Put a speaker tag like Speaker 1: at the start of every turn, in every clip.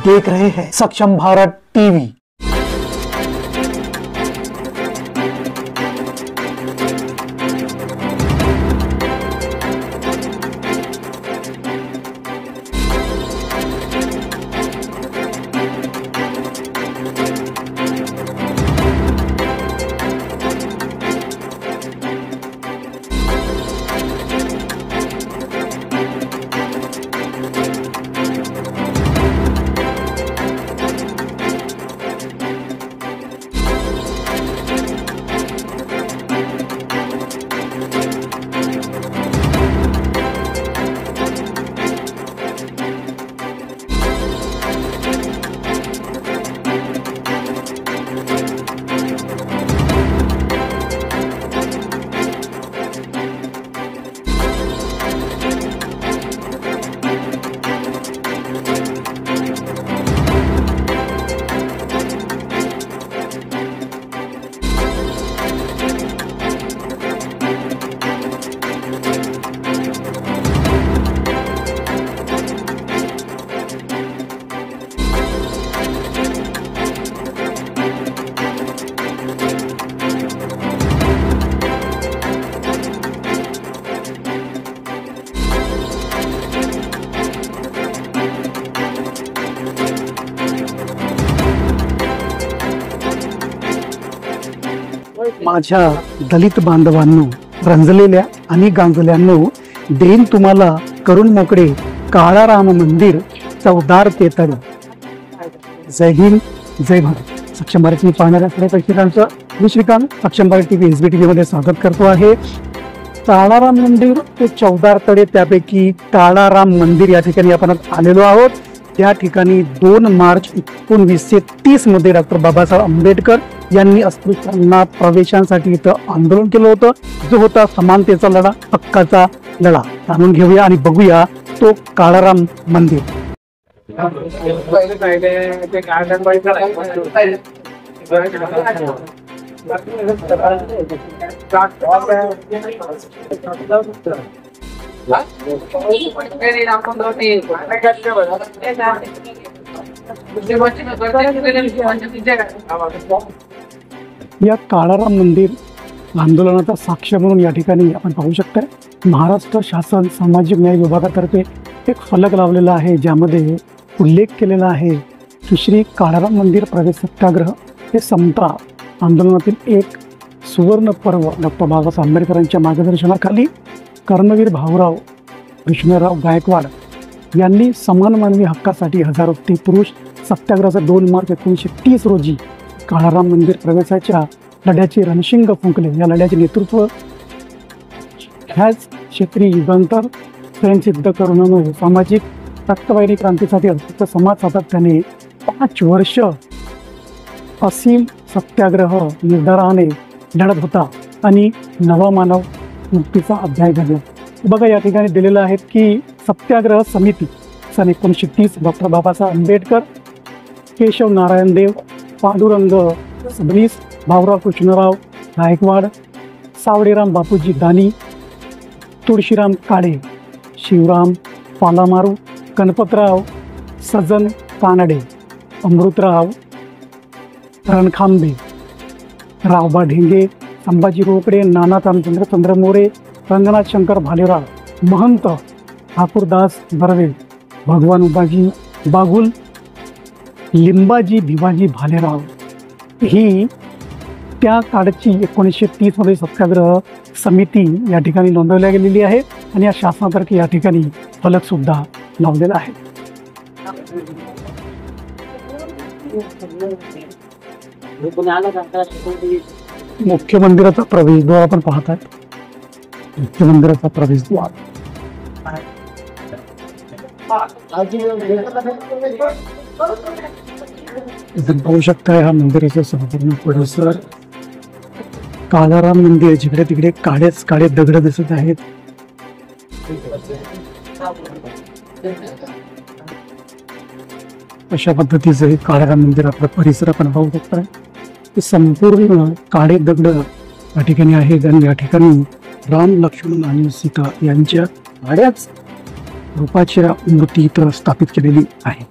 Speaker 1: देख रहे हैं सक्षम भारत टीवी। माझ्या दलित बांधवांनो, रंजलेल्या आणि गांजल्यांनो, देईन तुम्हाला करून मोकळे काळा राम मंदिर चौदार तेतर। जय हिंद, जय भारत। सक्षम भारत टीव्ही पाहणाऱ्या सर्व प्रेक्षकांचं मी श्रीकांत सक्षम भारत टीव्ही एसबी टीव्ही मध्ये स्वागत करतो आहे। काळा राम मंदिर ते चौदार तळे, त्यापैकी काळा राम मंदिर या ठिकाणी आपण आलेलो आहोत। त्या ठिकाणी 2 मार्च 1930 मध्ये डॉक्टर बाबासाहेब आंबेडकर यांनी अस्पृश्यांना प्रवेशांसाठी इथं आंदोलन केलं होतं, जो होता समानतेचा लढा, हक्काचा लढा। जाणून घेऊया आणि बघूया तो काळाराम मंदिर। या काळाराम मंदिर आंदोलनाचा साक्ष म्हणून या ठिकाणी आपण पाहू शकता महाराष्ट्र शासन सामाजिक न्याय विभागातर्फे एक फलक लावलेला आहे, ज्यामध्ये उल्लेख केलेला आहे की श्री काळाराम मंदिर प्रवेश सत्याग्रह हे समता आंदोलनातील एक सुवर्ण पर्व। डॉक्टर बाबासाहेब आंबेडकरांच्या मार्गदर्शनाखाली कर्मवीर भाऊराव कृष्णराव गायकवाड यांनी समान मानवी हक्कासाठी हजारो पुरुष सत्याग्रहाचा 2 मार्च 1930 रोजी काळाराम मंदिर प्रवेशाच्या लढ्याचे रणशिंग फुंकले। या लढ्याचे नेतृत्व ह्याच क्षेत्री युगांतर सिद्ध करून सामाजिक रक्तवाहिनी क्रांतीसाठी अस्तित्व समाज सातत्याने 5 वर्ष असीम सत्याग्रह निर्धाराने लढत होता आणि नवा मानव मुक्तीचा अध्याय घडला। बघा या ठिकाणी दिलेलं आहे की सत्याग्रह समिती सन 1930 डॉक्टर बाबासाहेब आंबेडकर, केशव नारायण देव, पांडुरंग सबनीस, भाऊराव कृष्णराव गायकवाड, सावडेराम बापूजी दानी, तुळशीराम काळे, शिवराम पालामारू, गणपतराव सजन कानडे, अमृतराव रणखांबे, रावबा ढेंगे, संभाजी रोकडे, नाना रामचंद्र चंद्रमोरे, रंगनाथ शंकर भालेराव, महंत ठाकूरदास बर्वे, भगवान उबाजी बागुल, लिंबाजी भिवाजी भालेराव ही त्या काळची 1930 मध्ये सत्याग्रह समिती या ठिकाणी नोंदवल्या गेलेली आहे आणि या शासनातर्फे या ठिकाणी फलक सुद्धा लावलेला आहे। मुख्य मंदिराचा प्रवेशद्वार आपण पाहत आहात। मुख्य मंदिराचा प्रवेशद्वार इथे पाहू शकता। हा मंदिराचा संपूर्ण परिसर काळाराम मंदिर, जिकडे तिकडे काळेच काळे दगड दिसत आहेत। अशा पद्धतीचं हे काळाराम मंदिर आपला परिसर आपण पाहू शकता। संपूर्ण काळे दगड या ठिकाणी आहेत आणि या ठिकाणी राम, लक्ष्मण आणि सीता यांच्या काळ्याच रूपाच्या मूर्ती इथं स्थापित केलेली आहे।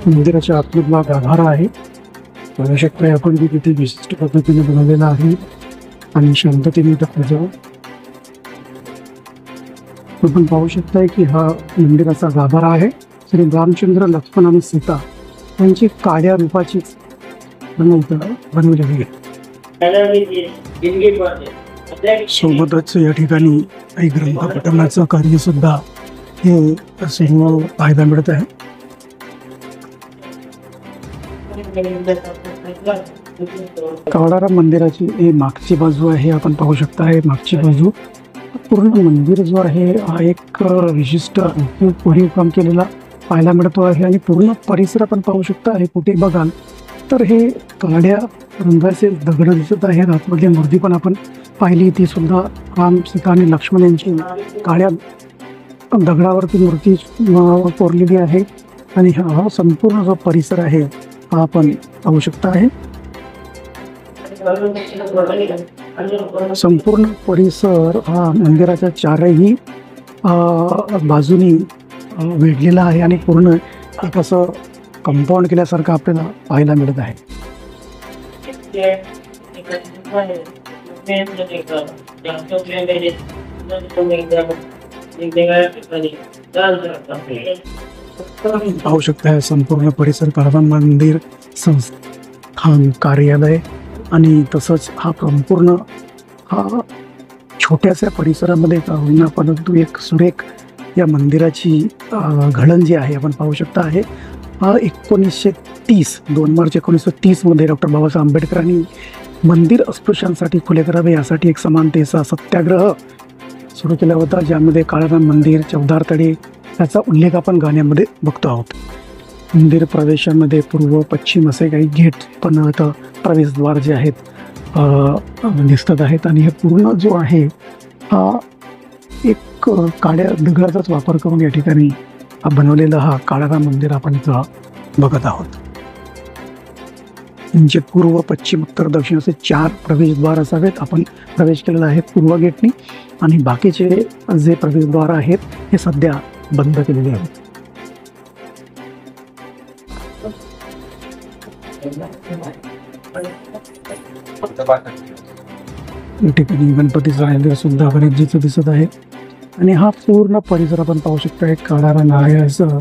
Speaker 1: मंदिराच्या आतमधला गाभारा आहे. बघू शकता आपण की तिथे विशिष्ट पद्धतीने बनवलेला आहे आणि शांततेने त्याच्यावर आपण पाहू शकताय की हा मंदिराचा गाभारा आहे. श्री रामचंद्र, लक्ष्मण आणि सीता यांची काळ्या रूपाची बनवलेली आहे. सोबतच या ठिकाणी काही ग्रंथ कार्य सुद्धा हे सर्व पाहायला मिळत आहे. कावडाराम मंदिराची ही मागची बाजू आहे, आपण पाहू शकता. हे मागची बाजू पूर्ण मंदिर जो आहे हा एक विशिष्ट भरीव काम केलेला पाहायला मिळतो आहे आणि पूर्ण परिसर आपण पाहू शकता. हे कुठे बघाल तर हे काळ्या रंगाचे दगड दिसत आहेत. आतमधली मूर्ती पण आपण पाहिली, ती सुद्धा राम, सीता आणि लक्ष्मण यांची काळ्या दगडावरती मूर्ती कोरलेली आहे. आणि हा संपूर्ण जो परिसर आहे हा आपण पाहू शकता आहे. संपूर्ण परिसर हा मंदिराच्या चारही बाजूनी वेढलेला आहे आणि पूर्ण एक असं कंपाऊंड केल्यासारखं आपल्याला पाहायला मिळत आहे. पाहू शकता संपूर्ण परिसर काळाराम मंदिर संस्थान कार्यालय आणि तसंच हा संपूर्ण हा छोट्याशा परिसरामध्ये का होईना परंतु एक सुरेख या मंदिराची घडण जी आहे आपण पाहू शकता आहे. 2 मार्च 1930 मध्ये डॉक्टर बाबासाहेब आंबेडकरांनी मंदिर अस्पृश्यांसाठी खुले करावे यासाठी एक समानतेचा सत्याग्रह सुरू केला होता, ज्यामध्ये काळाराम मंदिर, चौदार तळे याचा उल्लेख आपण गाण्यामध्ये बघतो आहोत. मंदिर प्रवेशामध्ये पूर्व पश्चिम असे काही गेट पण आता प्रवेशद्वार जे आहेत दिसत आहेत आणि हे पूर्ण जो आहे हा एक काळ्या दगडाचाच वापर करून या ठिकाणी बनवलेला हा काळाराम मंदिर आपण इथं बघत आहोत. म्हणजे पूर्व, पश्चिम, उत्तर, दक्षिण असे 4 प्रवेशद्वार असावेत. आपण प्रवेश केलेला आहे पूर्व गेटनी आणि बाकीचे जे प्रवेशद्वार आहेत हे सध्या बंद केलेले आहेत. या ठिकाणी गणपतीचं मंदिर सुद्धा गणेशजीचं दिसत आहे आणि हा पूर्ण परिसर आपण पाहू शकता. काळाराम मंदिराचं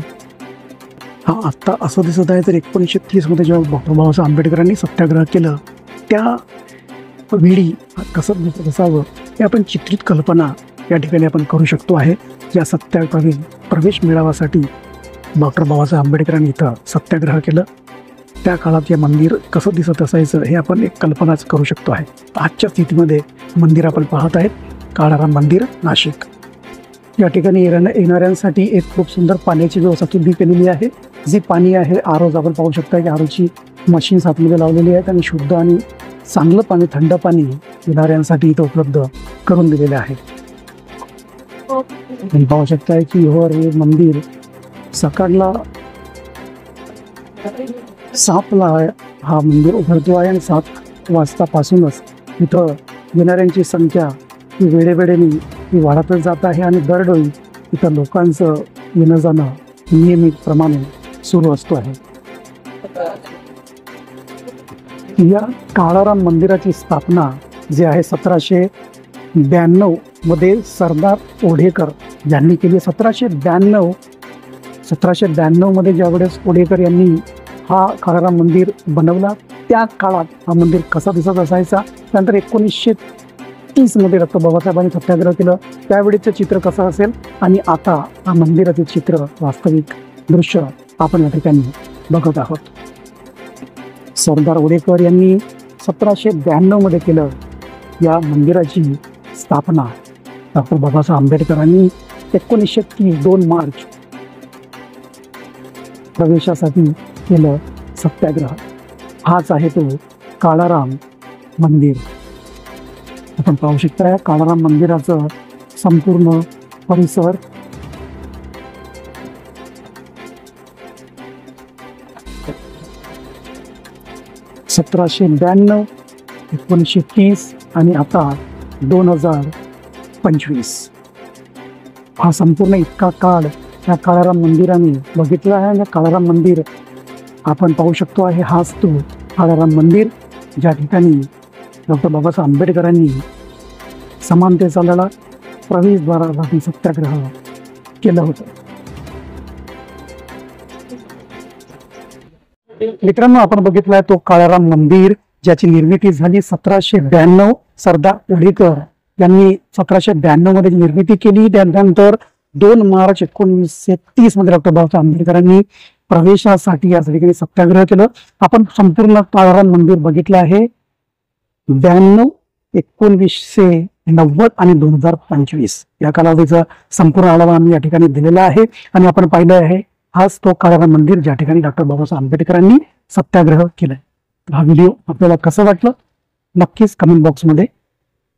Speaker 1: हा आत्ता असं दिसत आहे तर 1930 मध्ये जेव्हा डॉक्टर बाबासाहेब आंबेडकरांनी सत्याग्रह केलं त्या वेळी कसं दिसत असावं हे आपण चित्रित कल्पना या ठिकाणी आपण करू शकतो आहे. या सत्याग्रही प्रवेश मिळावासाठी डॉक्टर बाबासाहेब आंबेडकरांनी इथं सत्याग्रह केलं. त्या काळात हे मंदिर कसं दिसत असायचं हे आपण एक कल्पनाच करू शकतो आहे. आजच्या स्थितीमध्ये मंदिर आपण पाहत आहेत काळाराम मंदिर, नाशिक. या ठिकाणी येणाऱ्यांसाठी एक खूप सुंदर पाण्याची व्यवस्था सुद्धा केलेली आहे. जे पाणी आहे आरोज आपण पाहू शकता की आरोची मशीन्स आतमध्ये लावलेली आहेत आणि शुद्ध आणि चांगलं पाणी, थंड पाणी येणाऱ्यांसाठी इथं उपलब्ध करून दिलेले आहे. आपण पाहू शकता की हे मंदिर सकाळला 7ला हा मंदिर उघडतो आहे आणि 7 वाजतापासूनच इथं येणाऱ्यांची संख्या ही वेळेवेळेने वाढतच जात आहे आणि दरडोई इथं लोकांचं येणं जाणं नियमितप्रमाणे सुरू असतो आहे. या काळाराम मंदिराची स्थापना जी आहे 1792 मध्ये सरदार ओढेकर यांनी केली. 1792 मध्ये ज्यावेळेस ओढेकर यांनी हा काळाराम मंदिर बनवला त्या काळात हा मंदिर कसा दिसत असायचा. त्यानंतर 1930 मध्ये डॉक्टर बाबासाहेबांनी सत्याग्रह केलं त्यावेळेचं चित्र कसं असेल आणि आता हा मंदिराचे चित्र, वास्तविक दृश्य आपण या ठिकाणी बघत आहोत. सरदार ओढेकर यांनी 1792 मध्ये केलं या मंदिराची स्थापना. डॉक्टर बाबासाहेब आंबेडकरांनी 1930 2 मार्च प्रवेशासाठी केलं सत्याग्रह. हाच आहे तो काळाराम मंदिर. आपण पाहू शकता काळाराम मंदिराचं संपूर्ण परिसर. 1930 आणि आता 2025 हा संपूर्ण इतका काळ या काळाराम मंदिराने बघितला आहे. आणि काळाराम मंदिर आपण पाहू शकतो आहे, हाच तो काळाराम मंदिर ज्या ठिकाणी डॉक्टर बाबासाहेब आंबेडकरांनी समानतेचा लढा, प्रवेशद्वारासाठी सत्याग्रह केलं होतं. मित्रांनो, आपण बघितलाय तो काळाराम मंदिर ज्याची निर्मिती झाली 1792. सरदार उल्लेकर यांनी 1792 मध्ये निर्मिती केली. त्यानंतर 2 मार्च 1930 मध्ये डॉक्टर बाबासाहेब आंबेडकरांनी प्रवेशासाठी या ठिकाणी सत्याग्रह केलं. आपण संपूर्ण काळाराम मंदिर बघितलं आहे. 92, 1990 आणि 2025 या कालावधीचा संपूर्ण आढावा आम्ही या ठिकाणी दिलेला आहे. आणि आपण पाहिलं आहे, हाच तो काळाराम मंदिर ज्या ठिकाणी डॉक्टर बाबासाहेब आंबेडकरांनी सत्याग्रह केलाय. हा व्हिडिओ आपल्याला कसं वाटलं नक्कीच कमेंट बॉक्समध्ये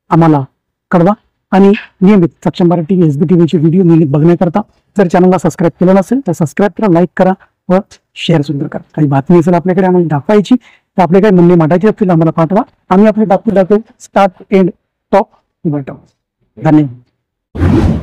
Speaker 1: आम्हाला कळवा. आणि नियमित सक्षम मराठी SB टीव्हीचे व्हिडिओ नियमित बघण्याकरता जर चॅनलला सबस्क्राईब केलं नसेल तर सबस्क्राईब करा, लाईक करा व शेअर सुद्धा करा. काही बातमी असेल आपल्याकडे आम्ही दाखवायची तर आपले काही म्हणणे मांडायचे असतील आम्हाला पाठवा. आम्ही आपले दाखवू स्टार्ट एंड टॉप. धन्यवाद.